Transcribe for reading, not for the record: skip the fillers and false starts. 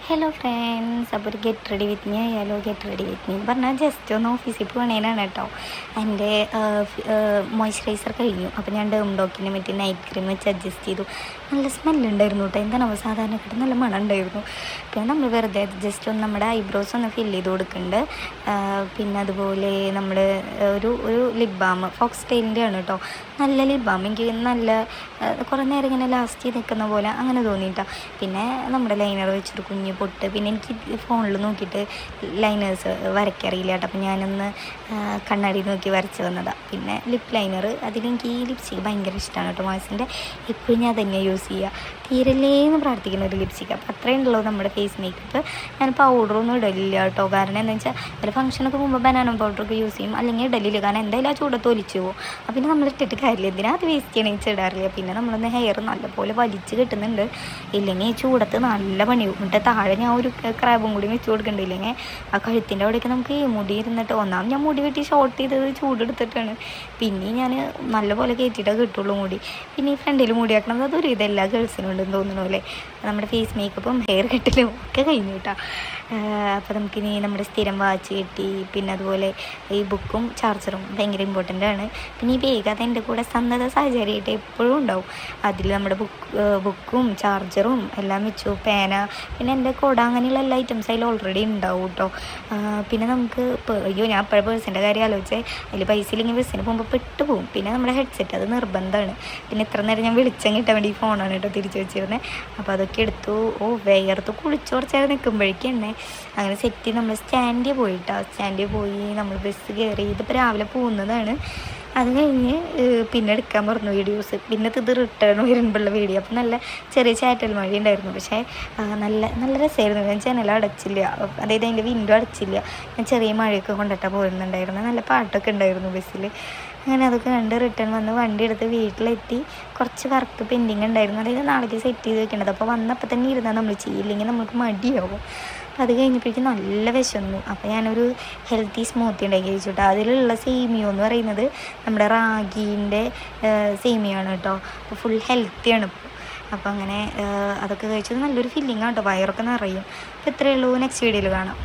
Hello friends, അപ്പോൾ ഒരു get ready with me ആയാലോ? ഗെറ്റ് റെഡി വിത്ത് മീ പറഞ്ഞാൽ ജസ്റ്റ് ഒന്ന് ഓഫീസിൽ പോകണേനാണ് കേട്ടോ. എൻ്റെ മോയ്സ്ചറൈസർ കഴിഞ്ഞു, അപ്പോൾ ഞാൻ ഡോക്കിനെ പറ്റി നൈറ്റ് ക്രീം വെച്ച് അഡ്ജസ്റ്റ് ചെയ്തു. നല്ല സ്മെല്ലുണ്ടായിരുന്നു കേട്ടോ. എന്താണോ സാധാരണക്കാട്ട് നല്ല മണം ഉണ്ടായിരുന്നു. പിന്നെ നമ്മൾ വെറുതെ ജസ്റ്റ് ഒന്ന് നമ്മുടെ ഐബ്രോസ് ഒന്ന് ഫില്ല് ചെയ്ത് കൊടുക്കുന്നുണ്ട്. പിന്നെ അതുപോലെ നമ്മൾ ഒരു ലിപ് ബാം ഫോക്സ് ടെയിലിൻ്റെ ആണ് കേട്ടോ. നല്ല ലിപ് ബാം, എനിക്ക് നല്ല കുറേ നേരം ഇങ്ങനെ ലാസ്റ്റ് ചെയ്ത് നിൽക്കുന്ന പോലെ അങ്ങനെ തോന്നിയിട്ടാണ്. പിന്നെ നമ്മുടെ ലൈനർ വെച്ചൊരു കുഞ്ഞ് പൊട്ട്. പിന്നെ എനിക്ക് ഫോണിൽ നോക്കിയിട്ട് ലൈനേഴ്സ് വരയ്ക്കറിയില്ല കേട്ടോ, അപ്പോൾ ഞാനൊന്ന് കണ്ണാടി നോക്കി വരച്ച് വന്നതാണ്. പിന്നെ ലിപ്പ് ലൈനർ, അതിലെനിക്ക് ഈ ലിപ്സ്റ്റിക് ഭയങ്കര ഇഷ്ടമാണ് കേട്ടോ. മാസിൻ്റെ എപ്പോഴും ഞാൻ തന്നെ യൂസ് ചെയ്യുക. തീരല്ലേന്ന് പ്രാർത്ഥിക്കുന്ന ഒരു ലിപ്സ്റ്റിക്. അപ്പോൾ അത്രയും ഉള്ളൂ നമ്മുടെ ഫേസ് മേക്കപ്പ്. ഞാൻ പൗഡറൊന്നും ഇടലില്ല കേട്ടോ. കാരണം എന്താ വെച്ചാൽ ഒരു ഫംഗ്ഷനൊക്കെ പോകുമ്പോൾ ബനാന പൗഡറൊക്കെ യൂസ് ചെയ്യും, അല്ലെങ്കിൽ ഇടലില്ല. കാരണം എന്തായാലും ആ ചൂടത്ത് ഒലിച്ചു പോകും. അപ്പോൾ പിന്നെ നമ്മൾ ഇട്ടിട്ട് കാര്യമില്ല, എന്തിനാ അത് വേസ്റ്റ് ചെയ്യണമെന്ന് ഇടാറില്ല. പിന്നെ നമ്മളൊന്ന് ഹെയർ നല്ലപോലെ വലിച്ച് കിട്ടുന്നുണ്ട്, ഇല്ലെങ്കിൽ ചൂടത്ത് നല്ല പണിയും. എന്നിട്ട് താഴെ ഞാൻ ഒരു ക്രാബും കൂടി വെച്ച് കൊടുക്കണ്ടില്ലെങ്കിൽ ആ കഴുത്തിൻ്റെ അവിടെയൊക്കെ നമുക്ക് മുടി ഇരുന്നിട്ട് ഒന്നാമത് ഞാൻ മുടി വെട്ടി ഷോർട്ട് ചെയ്തത് ചൂടെടുത്തിട്ടാണ്. പിന്നെ ഞാൻ നല്ലപോലെ കയറ്റിയിട്ടേ കിട്ടുള്ളൂ മുടി. പിന്നെ ഈ ഫ്രണ്ടിൽ മുടി ആക്കണത് അതൊരു ഇതെല്ലാ ഗേൾസിനും ഉണ്ടെന്ന് തോന്നുന്നു അല്ലേ. നമ്മുടെ ഫേസ് മേക്കപ്പും ഹെയർ കട്ടിലും ഒക്കെ കഴിഞ്ഞു കേട്ടോ. അപ്പോൾ നമുക്കിനി നമ്മുടെ സ്ഥിരം വാച്ച് കിട്ടി. പിന്നെ അതുപോലെ ഈ ബുക്കും ചാർജറും ഭയങ്കര ഇമ്പോർട്ടൻ്റ് ആണ്. പിന്നെ ഈ വേഗം അത് എൻ്റെ കൂടെ സന്നദ്ധ സാഹചര്യമായിട്ട് എപ്പോഴും ഉണ്ടാവും. അതിൽ നമ്മുടെ ബുക്കും ചാർജറും എല്ലാം വെച്ചു, പേന, പിന്നെ എൻ്റെ കുട, അങ്ങനെയുള്ള എല്ലാ ഐറ്റംസ് അതിൽ ഓൾറെഡി ഉണ്ടാവും കേട്ടോ. പിന്നെ നമുക്ക് ഞാൻ അപ്പോഴും പേഴ്സിൻ്റെ കാര്യം ആലോചിച്ചേ, അതിൽ പൈസ ഇല്ലെങ്കിൽ ബസ്സിന് പോകുമ്പോൾ പെട്ടുപോകും. പിന്നെ നമ്മുടെ ഹെഡ്സെറ്റ് അത് നിർബന്ധമാണ്. പിന്നെ ഇത്ര നേരം ഞാൻ വെളിച്ചം കിട്ടാൻ വേണ്ടി ഈ ഫോണാണ് കേട്ടോ തിരിച്ചു വെച്ചിരുന്നത്. അപ്പോൾ അതൊക്കെ എടുത്തു. വേർത്ത് കുളിച്ച് കുറച്ചേരം നിൽക്കുമ്പോഴേക്കും തന്നെ അങ്ങനെ സെറ്റ് ചെയ്ത് നമ്മൾ സ്റ്റാൻഡിൽ പോയി നമ്മൾ ബസ് കയറി. ഇതിപ്പോൾ രാവിലെ പോകുന്നതാണ്. അത് കഴിഞ്ഞ് പിന്നെ എടുക്കാൻ പറഞ്ഞു വീഡിയോസ്. പിന്നെ ഇത് റിട്ടേൺ വരുമ്പോഴുള്ള വീഡിയോ. അപ്പോൾ നല്ല ചെറിയ ചാറ്റൽ മഴ ഉണ്ടായിരുന്നു. പക്ഷേ നല്ല രസമായിരുന്നു. ഞാൻ ജനൽ അടച്ചില്ല, അതായത് അതിൻ്റെ വിൻഡോ അടച്ചില്ല. ഞാൻ ചെറിയ മഴയൊക്കെ കൊണ്ടിട്ടാണ് പോരുന്നുണ്ടായിരുന്നു. നല്ല പാട്ടൊക്കെ ഉണ്ടായിരുന്നു ബസ്സിൽ. അങ്ങനെ അതൊക്കെ കണ്ട് റിട്ടേൺ വന്ന് വണ്ടി എടുത്ത് വീട്ടിലെത്തി. കുറച്ച് വർക്ക് പെൻഡിങ് ഉണ്ടായിരുന്നു, അതായത് നാളേക്ക് സെറ്റ് ചെയ്ത് വെക്കേണ്ടത്. അപ്പോൾ വന്നപ്പോൾ തന്നെ ഇരുന്നാൽ നമ്മൾ ചെയ്യില്ലെങ്കിൽ നമുക്ക് മടിയാവും. അപ്പോൾ അത് കഴിഞ്ഞപ്പോഴേക്കും നല്ല വിശന്നു. അപ്പോൾ ഞാനൊരു ഹെൽത്തി സ്മൂത്തി ഉണ്ടാക്കി വെച്ചിട്ട് അതിലുള്ള സേമിയോ എന്ന് പറയുന്നത് നമ്മുടെ റാഗീൻ്റെ സേമിയാണ് കേട്ടോ. അപ്പോൾ ഫുൾ ഹെൽത്തിയാണ്. അപ്പോൾ അങ്ങനെ അതൊക്കെ കഴിച്ചത് നല്ലൊരു ഫീലിംഗ് ആണ് കേട്ടോ. വയറൊക്കെ നിറയും. അപ്പോൾ ഇത്രയേ ഉള്ളൂ. നെക്സ്റ്റ് വീഡിയോയിൽ കാണാം.